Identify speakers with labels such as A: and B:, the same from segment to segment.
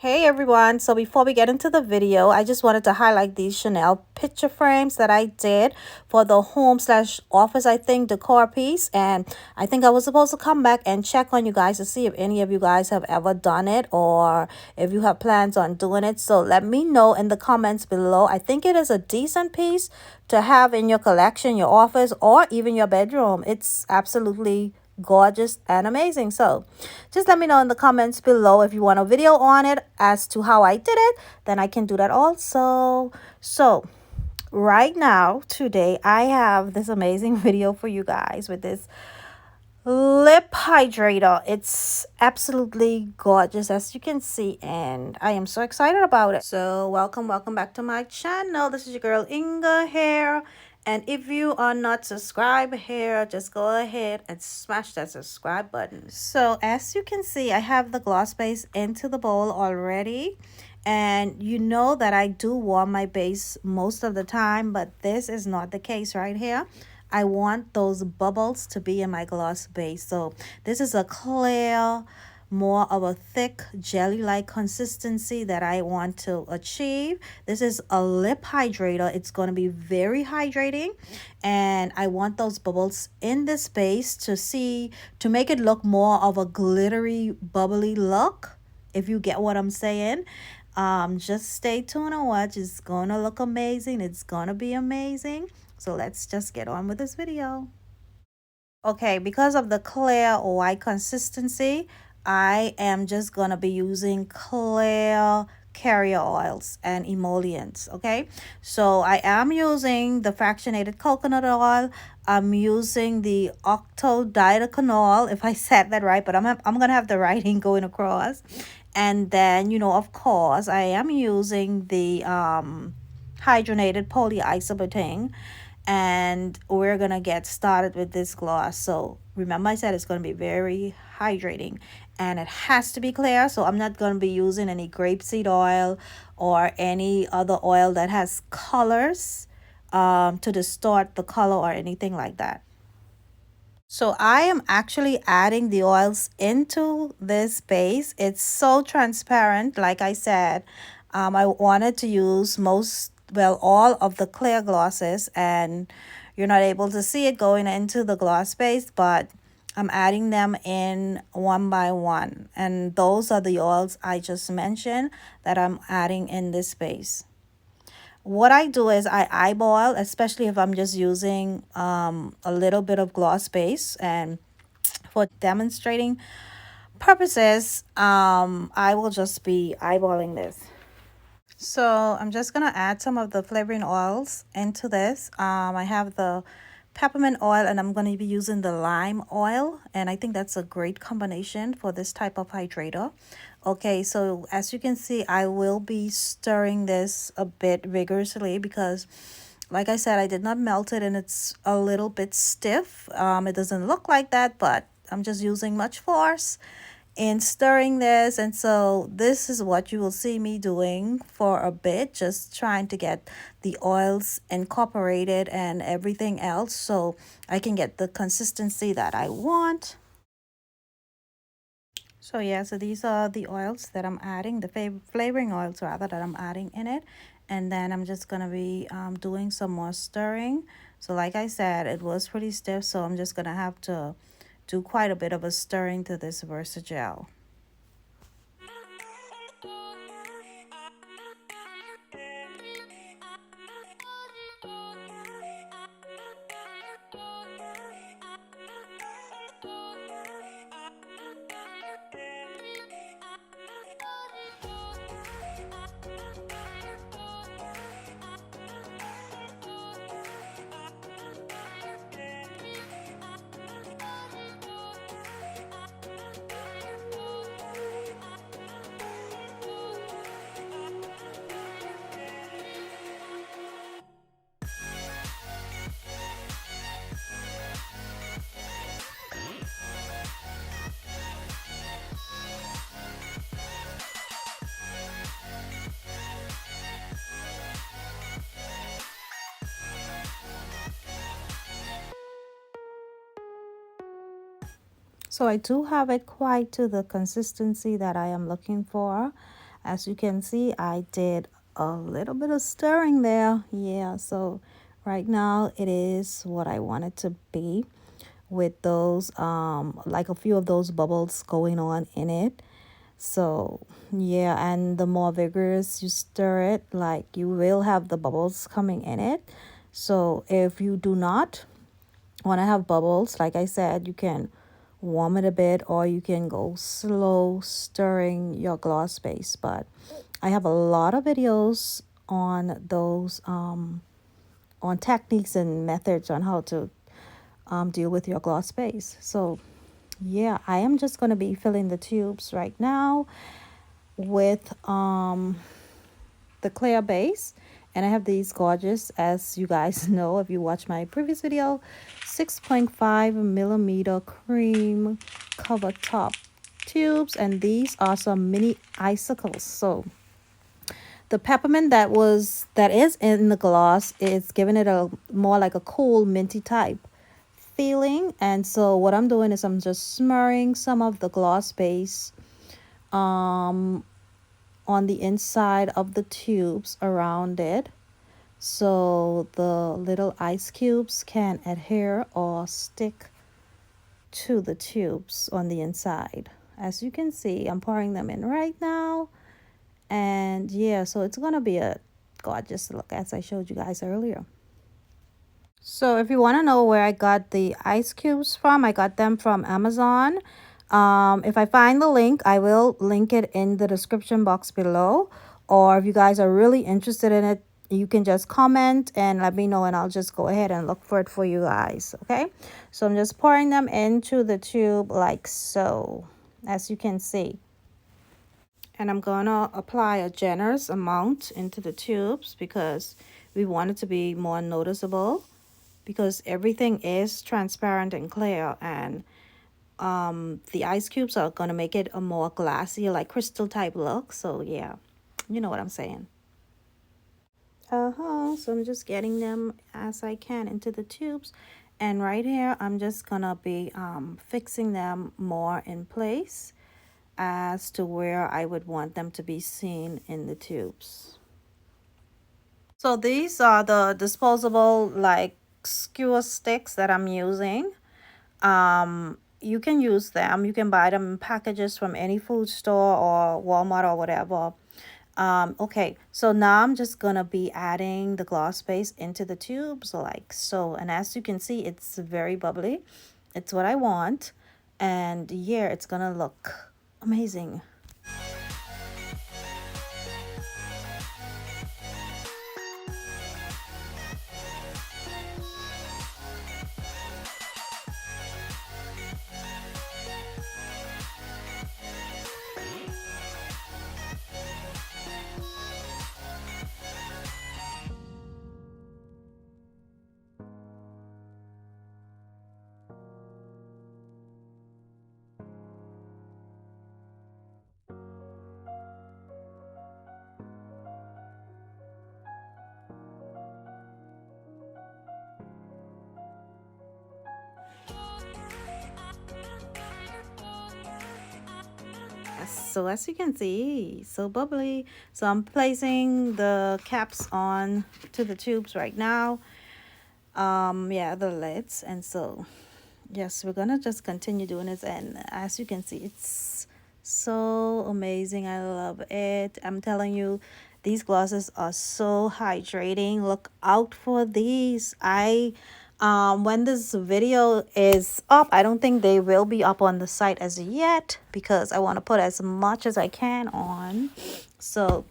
A: Hey everyone, so before we get into the video, I just wanted to highlight these Chanel picture frames that I did for the home slash office, I think, decor piece. And I think I was supposed to come back and check on you guys to see if any of you guys have ever done it or if you have plans on doing it. So let me know in the comments below. I think it is a decent piece to have in your collection, your office, or even your bedroom. It's absolutely gorgeous and amazing. So just let me know in the comments below if you want a video on it as to how I did it, then I can do that also. So right now, today, I have this amazing video for you guys with this lip hydrator. It's absolutely gorgeous, as you can see, and I am so excited about it. So welcome back to my channel. This is your girl Inga here, and if you are not subscribed here, just go ahead and smash that subscribe button. So as you can see, I have the gloss base into the bowl already, and you know that I do warm my base most of the time, but this is not the case right here. I want those bubbles to be in my gloss base. So this is a clear, more of a thick jelly-like consistency that I want to achieve. This is a lip hydrator. It's going to be very hydrating, and I want those bubbles in this base to make it look more of a glittery, bubbly look, if you get what I'm saying. Just stay tuned and watch. It's gonna look amazing. It's gonna be amazing. So let's just get on with this video. Okay, because of the clear white consistency, I am just gonna be using clear carrier oils and emollients. Okay, so I am using the fractionated coconut oil. I'm using the Octyldodecanol, if I said that right, but I'm gonna have the writing going across. And then, of course, I am using the hydrogenated polyisobutene, and we're gonna get started with this gloss. So remember, I said it's gonna be very hydrating, and it has to be clear. So I'm not gonna be using any grapeseed oil or any other oil that has colors to distort the color or anything like that. So I am actually adding the oils into this base. It's so transparent. Like I said, I wanted to use all of the clear glosses, and you're not able to see it going into the gloss base, but I'm adding them in one by one. And those are the oils I just mentioned that I'm adding in this base. What I do is I eyeball, especially if I'm just using a little bit of gloss base, and for demonstrating purposes, I will just be eyeballing this. So I'm just gonna add some of the flavoring oils into this. I have the peppermint oil, and I'm going to be using the lime oil, and I think that's a great combination for this type of hydrator. Okay, so as you can see, I will be stirring this a bit vigorously because, like I said, I did not melt it and it's a little bit stiff. It doesn't look like that, but I'm just using much force in stirring this, and so this is what you will see me doing for a bit, just trying to get the oils incorporated and everything else so I can get the consistency that I want. So yeah, so these are the oils that I'm adding, the flavoring oils rather, that I'm adding in it. And then I'm just going to be doing some more stirring. So like I said, it was pretty stiff, so I'm just going to have to do quite a bit of a stirring to this Versagel. So I do have it quite to the consistency that I am looking for. As you can see, I did a little bit of stirring there. Yeah, so right now it is what I want it to be, with those like a few of those bubbles going on in it. So yeah, and the more vigorous you stir it, like, you will have the bubbles coming in it. So if you do not want to have bubbles, like I said, you can warm it a bit, or you can go slow stirring your gloss base. But I have a lot of videos on those on techniques and methods on how to deal with your gloss base. So yeah, I am just going to be filling the tubes right now with the clear base. And I have these gorgeous, as you guys know if you watch my previous video, 6.5 millimeter cream cover top tubes. And these are some mini icicles. So the peppermint that is in the gloss is giving it a more like a cool minty type feeling. And so what I'm doing is I'm just smearing some of the gloss base on the inside of the tubes around it, so the little ice cubes can adhere or stick to the tubes on the inside. As you can see, I'm pouring them in right now. And yeah, so it's gonna be a gorgeous look, as I showed you guys earlier. So if you want to know where I got the ice cubes from, I got them from Amazon. If I find the link, I will link it in the description box below. Or if you guys are really interested in it, you can just comment and let me know, and I'll just go ahead and look for it for you guys. Okay, so I'm just pouring them into the tube like so, as you can see. And I'm gonna apply a generous amount into the tubes because we want it to be more noticeable, because everything is transparent and clear, and the ice cubes are going to make it a more glassy, like crystal type look. So yeah, you know what I'm saying. So I'm just getting them as I can into the tubes, and right here I'm just gonna be fixing them more in place as to where I would want them to be seen in the tubes. So these are the disposable like skewer sticks that I'm using. You can use them. You can buy them in packages from any food store or Walmart or whatever. Okay, so now I'm just gonna be adding the gloss base into the tubes like so. And as you can see, it's very bubbly. It's what I want. And yeah, it's gonna look amazing. So as you can see, so bubbly. So I'm placing the caps on to the tubes right now. Yeah, the lids. And so yes, we're gonna just continue doing this. And as you can see, it's so amazing. I love it. I'm telling you, these glosses are so hydrating. Look out for these. When this video is up, I don't think they will be up on the site as yet, because I want to put as much as I can on. So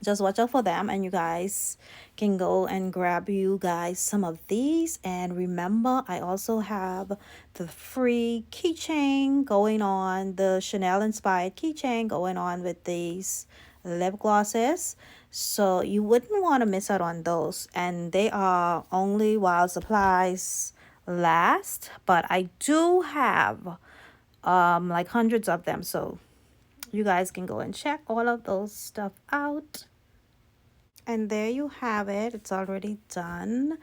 A: just watch out for them, and you guys can go and grab you guys some of these. And remember, I also have the free keychain going on, the Chanel inspired keychain going on with these lip glosses. So you wouldn't want to miss out on those, and they are only while supplies last. But I do have like hundreds of them, so you guys can go and check all of those stuff out. And there you have it. It's already done.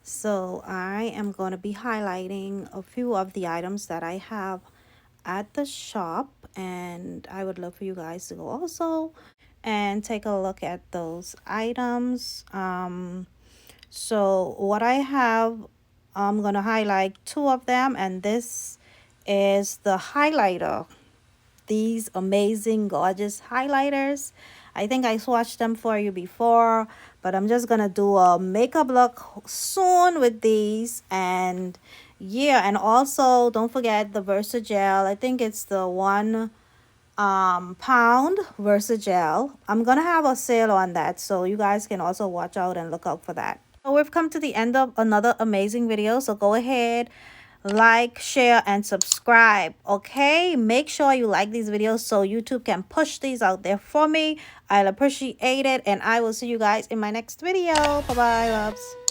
A: So I am going to be highlighting a few of the items that I have at the shop, and I would love for you guys to go also and take a look at those items. So what I have, I'm gonna highlight two of them, and this is the highlighter. These amazing gorgeous highlighters. I think I swatched them for you before, but I'm just gonna do a makeup look soon with these. And yeah, and also don't forget the Versagel. I think it's the 1 pound Versagel. I'm gonna have a sale on that, so you guys can also watch out and look out for that. So we've come to the end of another amazing video, so go ahead, like, share, and subscribe. Okay, make sure you like these videos so YouTube can push these out there for me. I'll appreciate it, and I will see you guys in my next video. Bye bye, loves.